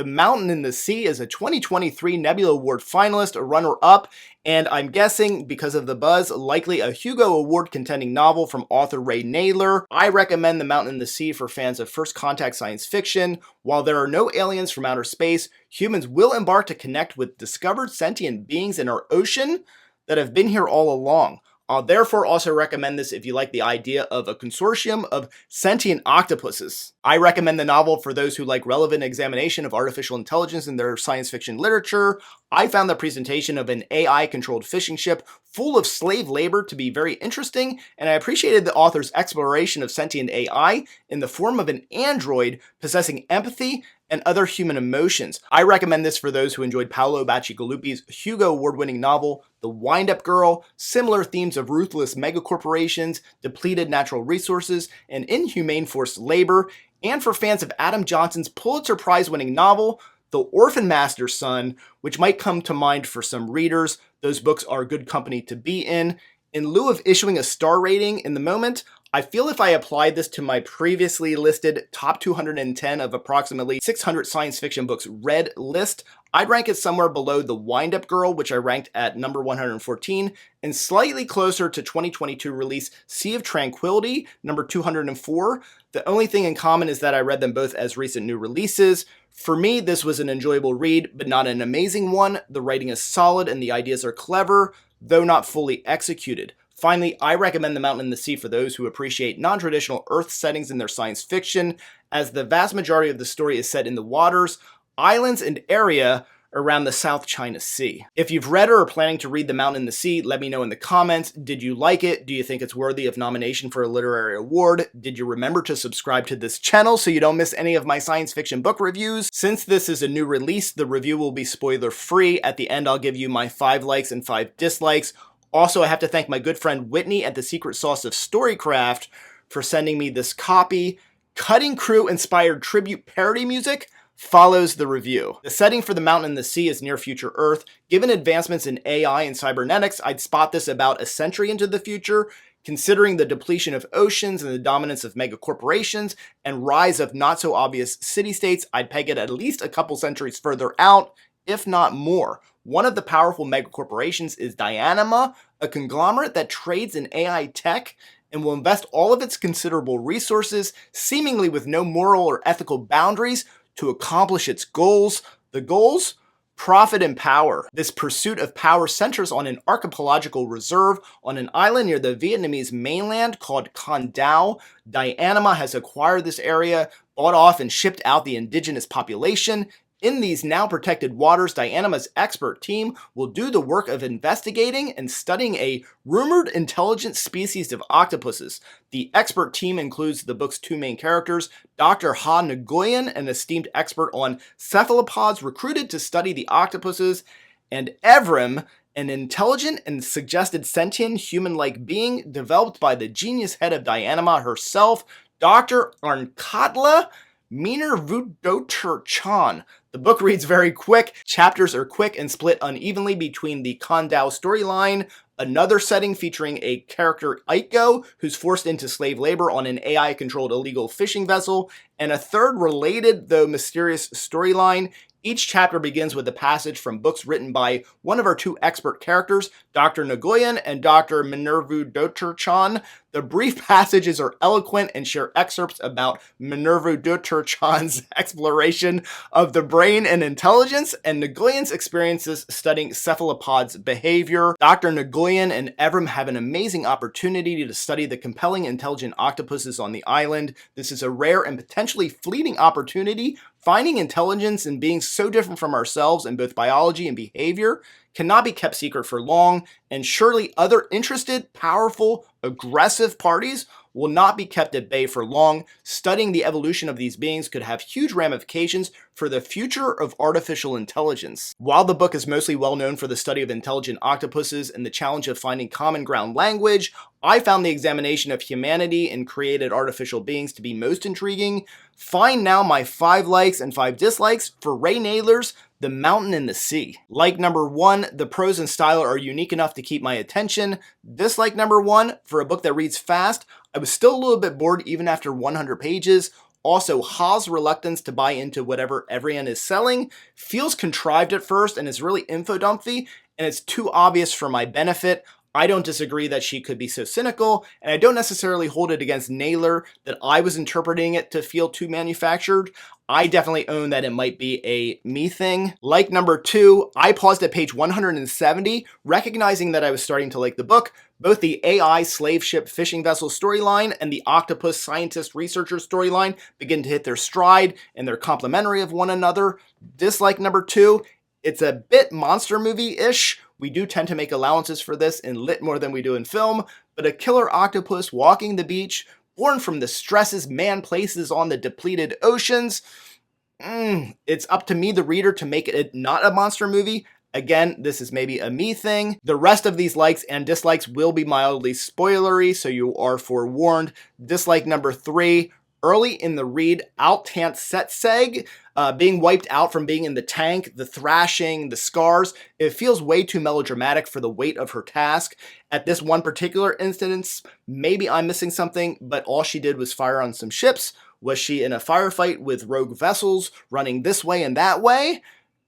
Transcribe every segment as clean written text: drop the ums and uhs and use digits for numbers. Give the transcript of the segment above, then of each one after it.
The Mountain in the Sea is a 2023 Nebula Award finalist, a runner-up, and I'm guessing, because of the buzz, likely a Hugo Award contending novel from author Ray Naylor. I recommend The Mountain in the Sea for fans of first contact science fiction. While there are no aliens from outer space, humans will embark to connect with discovered sentient beings in our ocean that have been here all along. I'll therefore also recommend this if you like the idea of a consortium of sentient octopuses. I recommend the novel for those who like relevant examination of artificial intelligence in their science fiction literature. I found the presentation of an AI-controlled fishing ship full of slave labor to be very interesting, and I appreciated the author's exploration of sentient AI in the form of an android possessing empathy and other human emotions. I recommend this for those who enjoyed Paolo Bacigalupi's Hugo Award-winning novel, The Wind-Up Girl, similar themes of ruthless megacorporations, depleted natural resources, and inhumane forced labor, and for fans of Adam Johnson's Pulitzer Prize-winning novel, The Orphan Master's Son, which might come to mind for some readers. Those books are good company to be in. In lieu of issuing a star rating in the moment, I feel if I applied this to my previously listed top 210 of approximately 600 science fiction books read list, I'd rank it somewhere below The Wind-Up Girl, which I ranked at number 114, and slightly closer to 2022 release Sea of Tranquility, number 204. The only thing in common is that I read them both as recent new releases. For me, this was an enjoyable read, but not an amazing one. The writing is solid and the ideas are clever, though not fully executed. Finally, I recommend The Mountain in the Sea for those who appreciate non-traditional Earth settings in their science fiction, as the vast majority of the story is set in the waters, islands, and area around the South China Sea. If you've read or are planning to read The Mountain in the Sea, let me know in the comments. Did you like it? Do you think it's worthy of nomination for a literary award? Did you remember to subscribe to this channel so you don't miss any of my science fiction book reviews? Since this is a new release, the review will be spoiler-free. At the end, I'll give you my 5 likes and 5 dislikes. Also, I have to thank my good friend Whitney at the Secret Sauce of Storycraft for sending me this copy. Cutting Crew-inspired tribute parody music follows the review. The setting for The Mountain in the Sea is near future Earth. Given advancements in AI and cybernetics, I'd spot this about a century into the future. Considering the depletion of oceans and the dominance of megacorporations and rise of not-so-obvious city-states, I'd peg it at least a couple centuries further out, if not more. One of the powerful megacorporations is Dynama, a conglomerate that trades in AI tech and will invest all of its considerable resources, seemingly with no moral or ethical boundaries, to accomplish its goals. The goals? Profit and power. This pursuit of power centers on an archipelagical reserve on an island near the Vietnamese mainland called Con Dao. Dynama has acquired this area, bought off and shipped out the indigenous population. In these now protected waters, Dynama's expert team will do the work of investigating and studying a rumored intelligent species of octopuses. The expert team includes the book's 2 main characters, Dr. Ha Nguyen, an esteemed expert on cephalopods recruited to study the octopuses, and Evrim, an intelligent and suggested sentient human-like being developed by the genius head of Dynama herself, Dr. Arnkatla Minervudotur-chan. The book reads very quick. Chapters are quick and split unevenly between the Kondao storyline, another setting featuring a character Aiko, who's forced into slave labor on an AI-controlled illegal fishing vessel, and a third related though mysterious storyline. Each chapter begins with a passage from books written by one of our 2 expert characters, Dr. Nguyen and Dr. Minervudotur-chan. The brief passages are eloquent and share excerpts about Minervudotur-chan's exploration of the brain and intelligence, and Nguyen's experiences studying cephalopods' behavior. Dr. Nguyen and Evrim have an amazing opportunity to study the compelling intelligent octopuses on the island. This is a rare and potentially fleeting opportunity. Finding intelligence in beings so different from ourselves in both biology and behavior cannot be kept secret for long, and surely other interested, powerful, aggressive parties will not be kept at bay for long. Studying the evolution of these beings could have huge ramifications for the future of artificial intelligence. While the book is mostly well known for the study of intelligent octopuses and the challenge of finding common ground language, I found the examination of humanity and created artificial beings to be most intriguing. Find now my 5 likes and 5 dislikes for Ray Naylor's The Mountain in the Sea. Like number 1, the prose and style are unique enough to keep my attention. Dislike number 1, for a book that reads fast, I was still a little bit bored even after 100 pages. Also, Ha's reluctance to buy into whatever everyone is selling feels contrived at first and is really info-dumpy, and it's too obvious for my benefit. I don't disagree that she could be so cynical, and I don't necessarily hold it against Naylor that I was interpreting it to feel too manufactured. I definitely own that it might be a me thing. Like number 2, I paused at page 170, recognizing that I was starting to like the book. Both the AI slave ship fishing vessel storyline and the octopus scientist researcher storyline begin to hit their stride, and they're complementary of one another. Dislike number 2, it's a bit monster movie-ish. We do tend to make allowances for this in lit more than we do in film, but a killer octopus walking the beach, born from the stresses man places on the depleted oceans. It's up to me, the reader, to make it not a monster movie. Again, this is maybe a me thing. The rest of these likes and dislikes will be mildly spoilery, so you are forewarned. Dislike number 3, early in the read, Altant Setseg, being wiped out from being in the tank, the thrashing, the scars. It feels way too melodramatic for the weight of her task. At this one particular instance, maybe I'm missing something, but all she did was fire on some ships. Was she in a firefight with rogue vessels running this way and that way?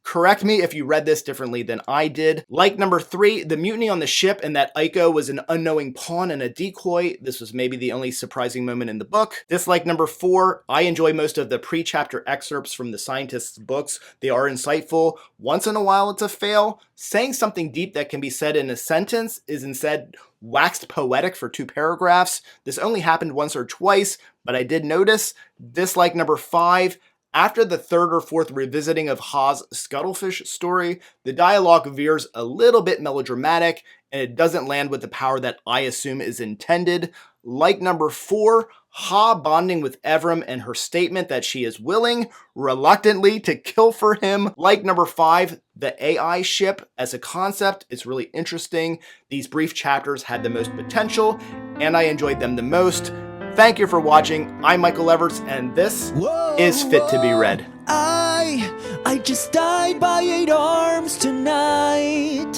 Correct me if you read this differently than I did. Like number 3, the mutiny on the ship and that Aiko was an unknowing pawn and a decoy. This was maybe the only surprising moment in the book. Dislike number 4, I enjoy most of the pre-chapter excerpts from the scientists' books. They are insightful. Once in a while it's a fail. Saying something deep that can be said in a sentence is instead waxed poetic for 2 paragraphs. This only happened once or twice, but I did notice. Dislike number 5, after the 3rd or 4th revisiting of Ha's Scuttlefish story, the dialogue veers a little bit melodramatic, and it doesn't land with the power that I assume is intended. Like number 4, Ha bonding with Evrim and her statement that she is willing, reluctantly, to kill for him. Like number 5, the AI ship as a concept is really interesting. These brief chapters had the most potential, and I enjoyed them the most. Thank you for watching. I'm Michael Everts, and this is Fit to be Read. I just died by 8 arms tonight.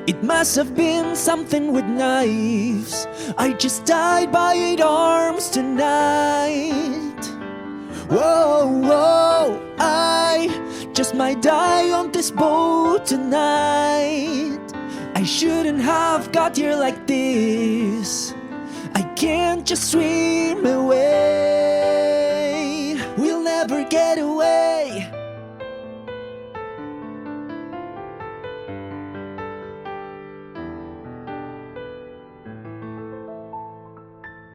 It must have been something with knives. I just died by 8 arms tonight. Whoa, I just might die on this boat tonight. I shouldn't have got here like this. I can't just swim away.